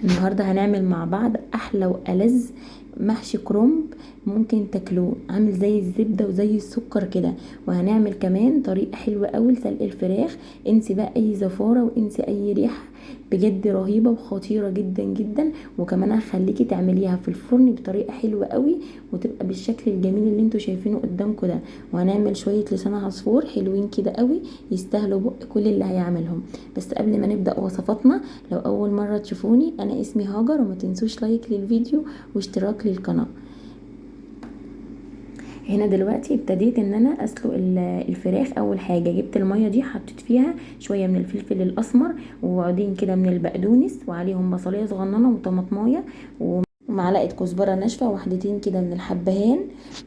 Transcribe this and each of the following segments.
النهاردة هنعمل مع بعض احلى والذ محشي كرنب ممكن تاكلوه، عامل زي الزبدة وزي السكر كده. وهنعمل كمان طريقة حلوة قوي لسلق الفراخ، انسي بقى اي زفارة وانسي اي ريحة، بجد رهيبة وخطيرة جدا جدا. وكمان هخليكي تعمليها في الفرن بطريقة حلوة قوي وتبقى بالشكل الجميل اللي انتوا شايفينه قدامكم ده. وهنعمل شوية لسان عصفور حلوين كده قوي يستاهلوا بق كل اللي هيعملهم. بس قبل ما نبدأ وصفاتنا، لو اول مرة تشوفوني انا اسمي هاجر، وما تنسوش لايك للفيديو واشتراك للقناة. هنا دلوقتي ابتديت ان انا اسلق الفراخ. اول حاجه جبت الميه دي، حطيت فيها شويه من الفلفل الاسمر وعودين كده من البقدونس، وعليهم بصليه صغننه وطماطمايه ومعلقه كزبره ناشفه وواحدتين كده من الحبهان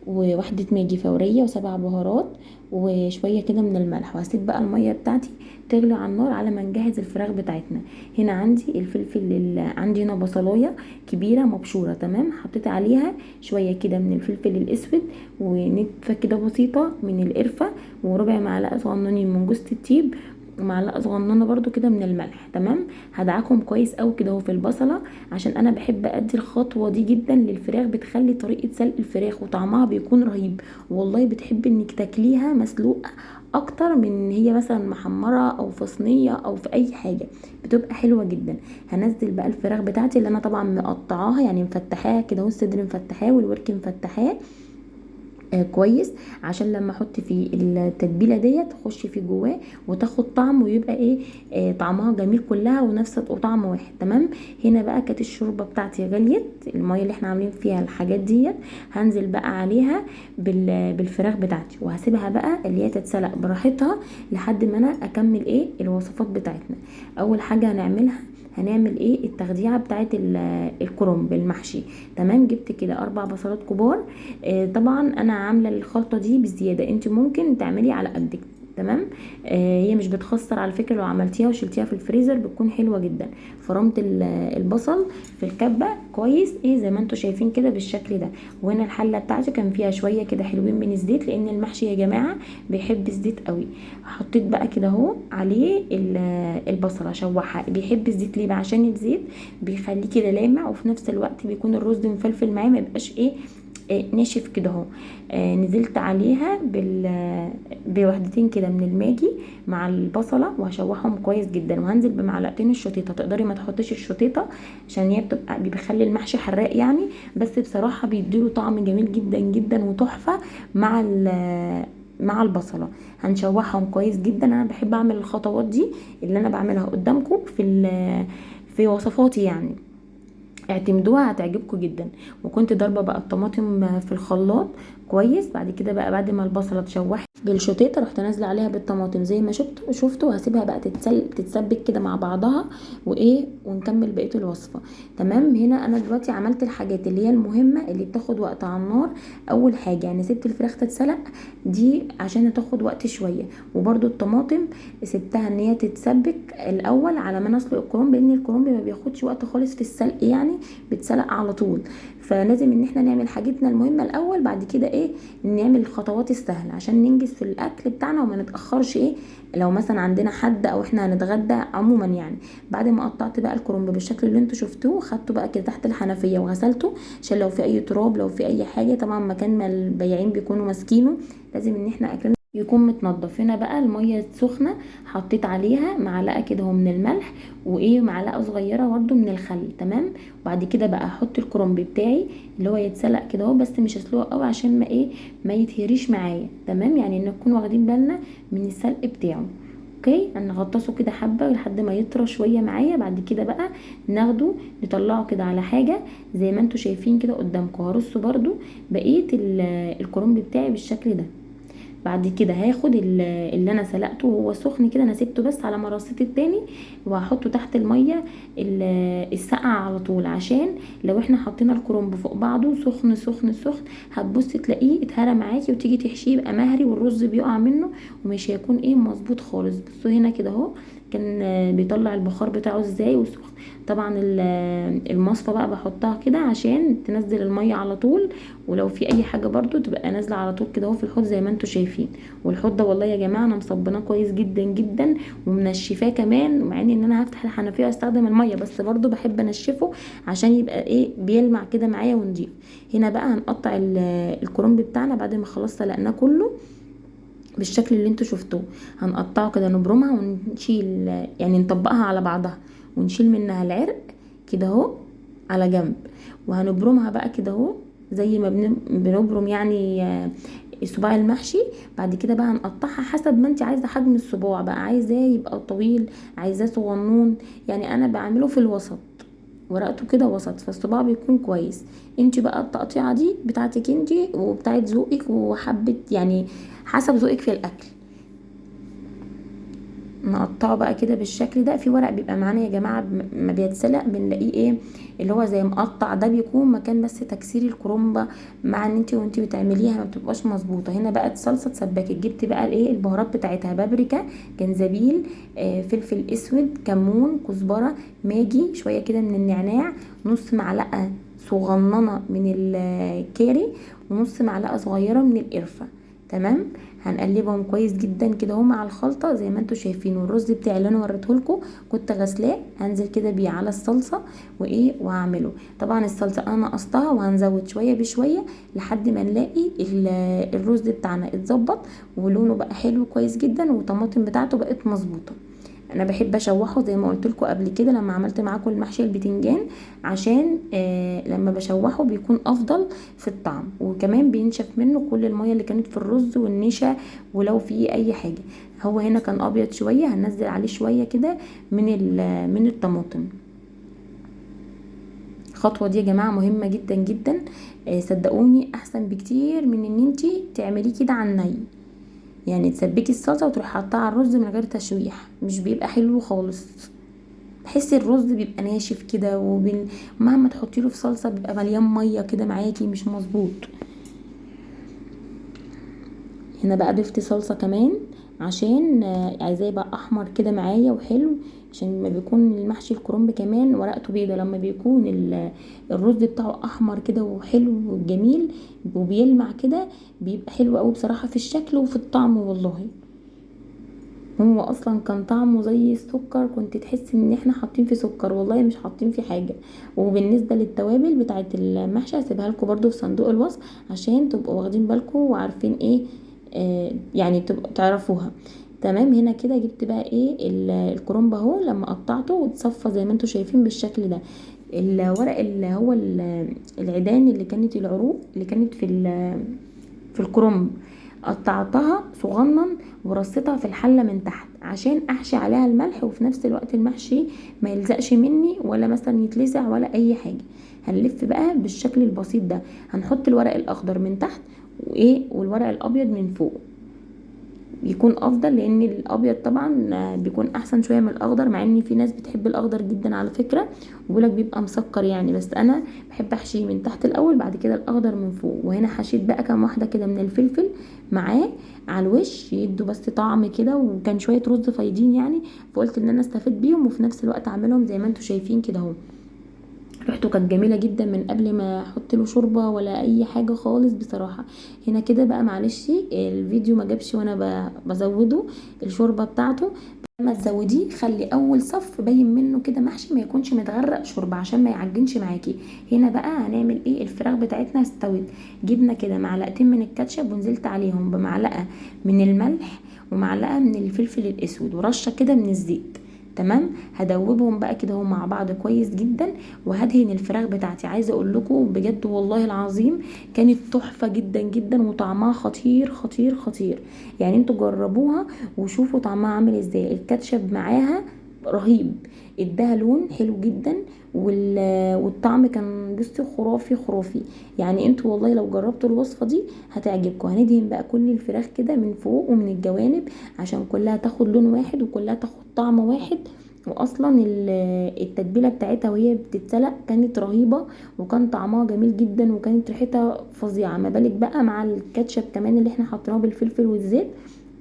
وواحده ماجي فوريه وسبع بهارات وشويه كده من الملح. وهسيب بقى الميه بتاعتي تغلي على النار على ما نجهز الفراخ بتاعتنا. هنا عندي الفلفل عندي هنا بصلايه كبيره مبشوره، تمام. حطيت عليها شويه كده من الفلفل الاسود ونتفه كده بسيطه من القرفه وربع معلقه صغننين من جوز الطيب ومعلقه صغننه برضو كده من الملح، تمام. هدعكم كويس قوي كده اهو في البصله، عشان انا بحب ادي الخطوه دي جدا للفراخ، بتخلي طريقه سلق الفراخ وطعمها بيكون رهيب. والله بتحب انك تاكليها مسلوقه اكتر من ان هي مثلا محمره او في صينيه او في اي حاجه، بتبقى حلوه جدا. هنزل بقى الفراخ بتاعتي اللي انا طبعا مقطعاها، يعني مفتحاها كده اهو، الصدر مفتحاه والورك مفتحاه كويس، عشان لما احط فيه التتبيله ديت تخش في جواه وتاخد طعم ويبقى ايه طعمها جميل كلها ونفس وطعم واحد، تمام. هنا بقى كانت الشوربه بتاعتي غليت، الميه اللي احنا عاملين فيها الحاجات ديت هنزل بقى عليها بالفراخ بتاعتي، وهسيبها بقى اللي هي تتسلق براحتها لحد ما انا اكمل ايه الوصفات بتاعتنا. اول حاجه هنعمل ايه التخديعه بتاعت الكرنب المحشي، تمام. جبت كده 4 بصلات كبار. طبعا انا عامله الخلطه دي بزياده، انت ممكن تعملي على قدك، تمام. هي مش بتخسر على فكره، لو عملتيها وشلتيها في الفريزر بتكون حلوه جدا. فرمت البصل في الكبه كويس، ايه زي ما انتم شايفين كده بالشكل ده. وهنا الحله بتاعتي كان فيها شويه كده حلوين من الزيت، لان المحشي يا جماعه بيحب الزيت قوي. حطيت بقى كده اهو عليه البصل اشوحها. بيحب الزيت ليه بقى؟ عشان الزيت بيخليه كده لامع، وفي نفس الوقت بيكون الرز مفلفل معاه، ما يبقاش ايه ناشف كده اهو. نزلت عليها بوحدتين كده من الماجي مع البصله وهشوحهم كويس جدا. وهنزل بمعلقتين الشطيطه، تقدري ما تحطيش الشطيطه عشان هي بيخلي المحشي حراق يعني، بس بصراحه بيديله طعم جميل جدا جدا وتحفه مع البصله. هنشوحهم كويس جدا. انا بحب اعمل الخطوات دي اللي انا بعملها قدامكم في وصفاتي يعني، اعتمدوها هتعجبكم جدا. وكنت ضاربه بقى الطماطم في الخلاط كويس. بعد كده بقى بعد ما البصله اتشوحت بالشوتيته رحت نازله عليها بالطماطم زي ما شفتوا. وهسيبها بقى تتسبك كده مع بعضها ونكمل بقيه الوصفه، تمام. هنا انا دلوقتي عملت الحاجات اللي هي المهمه اللي بتاخد وقت على النار. اول حاجه يعني سبت الفراخ تتسلق دي عشان هتاخد وقت شويه، وبرده الطماطم سبتها ان هي تتسبك الاول على ما نسلق الكرنب، لان الكرنب ما بياخدش وقت خالص في السلق يعني، بتسلق على طول. فلازم ان احنا نعمل حاجتنا المهمه الاول، بعد كده ايه نعمل الخطوات السهله عشان ننجز في الاكل بتاعنا وما نتاخرش ايه لو مثلا عندنا حد او احنا هنتغدى عموما يعني. بعد ما قطعت بقى الكرنب بالشكل اللي انتوا شفتوه، خدته بقى كده تحت الحنفيه وغسلته عشان لو في اي تراب لو في اي حاجه، طبعا مكان ما البياعين بيكونوا ماسكينه لازم ان احنا اكلنا يكون متنضف. هنا بقى الميه سخنه، حطيت عليها معلقه كده من الملح معلقه صغيره برده من الخل، تمام. وبعد كده بقى احط الكرنب بتاعي اللي هو يتسلق كده اهو، بس مش هسلقه قوي عشان ما يتهريش معايا، تمام. يعني نكون واخدين بالنا من السلق بتاعه. اوكي، هنغطسه كده حبه لحد ما يطرى شويه معايا. بعد كده بقى ناخده نطلعه كده على حاجه زي ما انتوا شايفين كده قدامكم. هرصه برده بقيه الكرنب بتاعي بالشكل ده. بعد كده هاخد اللي انا سلقته وهو سخن كده، انا سبته بس على ما رصيت التاني، وهحطه تحت الميه الساقعه على طول، عشان لو احنا حطينا الكرنب فوق بعضه سخن سخن سخن هتبصي تلاقيه اتهرى معاكي وتيجي تحشيه يبقى مهري والرز بيقع منه ومش هيكون مظبوط خالص. بصوا هنا كده اهو كان بيطلع البخار بتاعه ازاي وسخن. طبعا المصفى بقى بحطها كده عشان تنزل الميه على طول، ولو في اي حاجه برضو تبقى نازله على طول كده اهو في الحوض زي ما انتم شايفين. والحوض ده والله يا جماعه انا مصبناه كويس جدا جدا ومنشفاه كمان، مع ان انا هفتح الحنفيه واستخدم الميه، بس برضو بحب انشفه عشان يبقى ايه بيلمع كده معايا ونضيف. هنا بقى هنقطع الكرنب بتاعنا بعد ما خلاص سلقناه كله بالشكل اللي انتوا شفتوه. هنقطعه كده نبرمها ونشيل، يعني نطبقها على بعضها ونشيل منها العرق كده اهو على جنب. وهنبرمها بقى كده اهو زي ما بنبرم يعني صباع المحشي. بعد كده بقى هنقطعها حسب ما انت عايزه حجم الصباع بقى، عايزاه يبقى طويل عايزاه صغنون، يعني انا بعمله في الوسط، ورقته كده وسط فالصباع بيكون كويس. انت بقى التقطيعه دي بتاعتك انت وبتاعت ذوقك وحبه، يعني حسب ذوقك في الاكل. نقطعه بقى كده بالشكل ده. في ورق بيبقى معانا يا جماعه ما بيتسلق بنلاقيه ايه اللي هو زي مقطع، ده بيكون مكان بس تكسير الكرومبه، مع ان انت بتعمليها ما بتبقاش مظبوطه. هنا بقى الصلصه اتسبكت، جبت بقى الايه البهارات بتاعتها، بابريكا، جنزبيل، فلفل اسود، كمون، كزبره، ماجي، شويه كده من النعناع، نص معلقه صغننه من الكاري، ونص معلقه صغيره من القرفه. تمام. هنقلبهم كويس جدا كده اهو مع الخلطه زي ما انتم شايفين. والرز بتاعي اللي انا وريته لكم كنت غسلاه، هنزل كده بيه على الصلصه وايه وهعمله. طبعا الصلصه انا قصتها وهنزود شويه بشويه لحد ما نلاقي الرز بتاعنا اتظبط ولونه بقى حلو كويس جدا والطماطم بتاعته بقت مظبوطه. انا بحب اشوحه زي ما قلت لكم قبل كده لما عملت معاكم المحشي البتنجان، عشان لما بشوحه بيكون افضل في الطعم، وكمان بينشف منه كل الميه اللي كانت في الرز والنشا ولو في اي حاجه. هو هنا كان ابيض شويه، هننزل عليه شويه كده من الطماطم. الخطوه دي يا جماعه مهمه جدا جدا، صدقوني احسن بكتير من ان انتي تعمليه كده على الني. يعني تسبكي الصلصه وتروحي حاطاها على الرز من غير تشويح، مش بيبقى حلو خالص. تحسي الرز بيبقى ناشف كده ومهما تحطي له في صلصه بيبقى مليان ميه كده معاكي مش مظبوط. هنا بقى ضفت صلصه كمان عشان عايزاه يبقى احمر كده معايا وحلو، عشان لما بيكون المحشي الكرنب كمان ورقته بيضه، لما بيكون الرز بتاعه احمر كده وحلو وجميل وبيلمع كده بيبقى حلو قوي بصراحه في الشكل وفي الطعم والله. هو اصلا كان طعمه زي السكر، كنت تحس ان احنا حاطين فيه سكر والله مش حاطين فيه حاجه. وبالنسبه للتوابل بتاعه المحشي هسيبها لكم برده في صندوق الوصف عشان تبقوا واخدين بالكم وعارفين ايه، يعني تبقوا تعرفوها. تمام. هنا كده جبت بقى ايه الكرنب اهو لما قطعته واتصفى زي ما انتم شايفين بالشكل ده. الورق اللي هو العيدان اللي كانت العروق اللي كانت في الكرنب قطعتها صغنن ورصيتها في الحله من تحت عشان احشي عليها الملح، وفي نفس الوقت المحشي ما يلزقش مني ولا مثلا يتلسع ولا اي حاجه. هنلف بقى بالشكل البسيط ده، هنحط الورق الاخضر من تحت والورق الابيض من فوق، يكون افضل لان الابيض طبعا بيكون احسن شويه من الاخضر، مع ان في ناس بتحب الاخضر جدا على فكره وبيقولك بيبقى مسكر يعني، بس انا بحب احشيه من تحت الاول بعد كده الاخضر من فوق. وهنا حشيت بقى كام واحده كده من الفلفل معاه على الوش يدوا بس طعم كده، وكان شويه رز فايضين يعني، فقلت ان انا استفيد بيهم وفي نفس الوقت اعملهم زي ما انتم شايفين كده اهو. ريحته كانت جميله جدا من قبل ما احط له شوربه ولا اي حاجه خالص بصراحه. هنا كده بقى معلش الفيديو ما جابش وانا بزوده الشوربه بتاعته. لما تزوديه خلي اول صف باين منه كده محشي، ما يكونش متغرق شوربه عشان ما يعجنش معاكي. هنا بقى هنعمل ايه، الفراخ بتاعتنا استوت، جبنا كده معلقتين من الكاتشب ونزلت عليهم بمعلقه من الملح ومعلقه من الفلفل الاسود ورشه كده من الزيت. تمام. هدوبهم بقى كده هم مع بعض كويس جدا، وهدهن الفراخ بتاعتي. عايزه اقول لكم بجد والله العظيم كانت تحفه جدا جدا وطعمها خطير خطير خطير، يعني انتوا جربوها وشوفوا طعمها عامل ازاي. الكاتشب معاها رهيب، اداها لون حلو جدا والطعم كان بصي خرافي خرافي. يعني انتوا والله لو جربتوا الوصفه دي هتعجبكم. هندهن بقى كل الفراخ كده من فوق ومن الجوانب عشان كلها تاخد لون واحد وكلها تاخد طعم واحد. واصلا التتبيله بتاعتها وهي بتتسلق كانت رهيبه وكان طعمها جميل جدا وكانت ريحتها فظيعه، ما بالك بقى مع الكاتشب كمان اللي احنا حطيناه بالفلفل والزيت،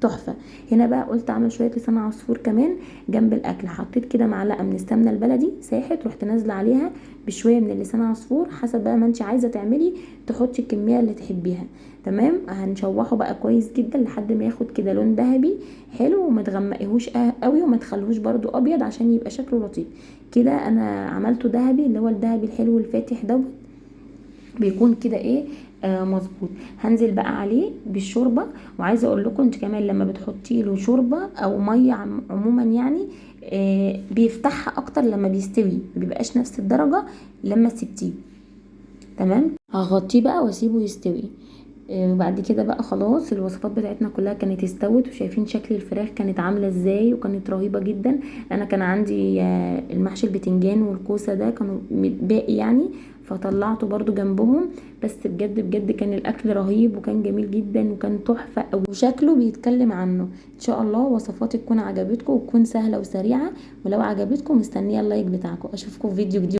تحفه. هنا بقى قلت اعمل شويه لسان عصفور كمان جنب الاكل. حطيت كده معلقه من السمنه البلدي ساحت، رحت نازله عليها بشويه من اللسان عصفور، حسب بقى ما انت عايزه تعملي تحطي الكميه اللي تحبيها. تمام. هنشوحه بقى كويس جدا لحد ما ياخد كده لون ذهبي حلو، وما تغمقيهوش قوي وما تخلوش برده ابيض عشان يبقى شكله لطيف. كده انا عملته ذهبي، اللي هو الذهبي الحلو الفاتح دوت، بيكون كده ايه مظبوط. هنزل بقى عليه بالشوربه. وعايزه اقول لكم انت كمان لما بتحطي له شوربه او ميه عموما يعني بيفتحها اكتر لما بيستوي، ما بيبقاش نفس الدرجه لما سبتيه. تمام. هغطيه بقى واسيبه يستوي. وبعد كده بقى خلاص الوصفات بتاعتنا كلها كانت استوت، وشايفين شكل الفراخ كانت عامله ازاي، وكانت رهيبه جدا. انا كان عندي المحشي البتنجان والكوسه ده كانوا باقي يعني، فطلعته برضو جنبهم. بس بجد بجد كان الاكل رهيب وكان جميل جدا وكان تحفه، وشكله بيتكلم عنه. ان شاء الله وصفاتي تكون عجبتكم وتكون سهله وسريعه، ولو عجبتكم مستنيه اللايك بتاعكم. اشوفكم في فيديو جديد.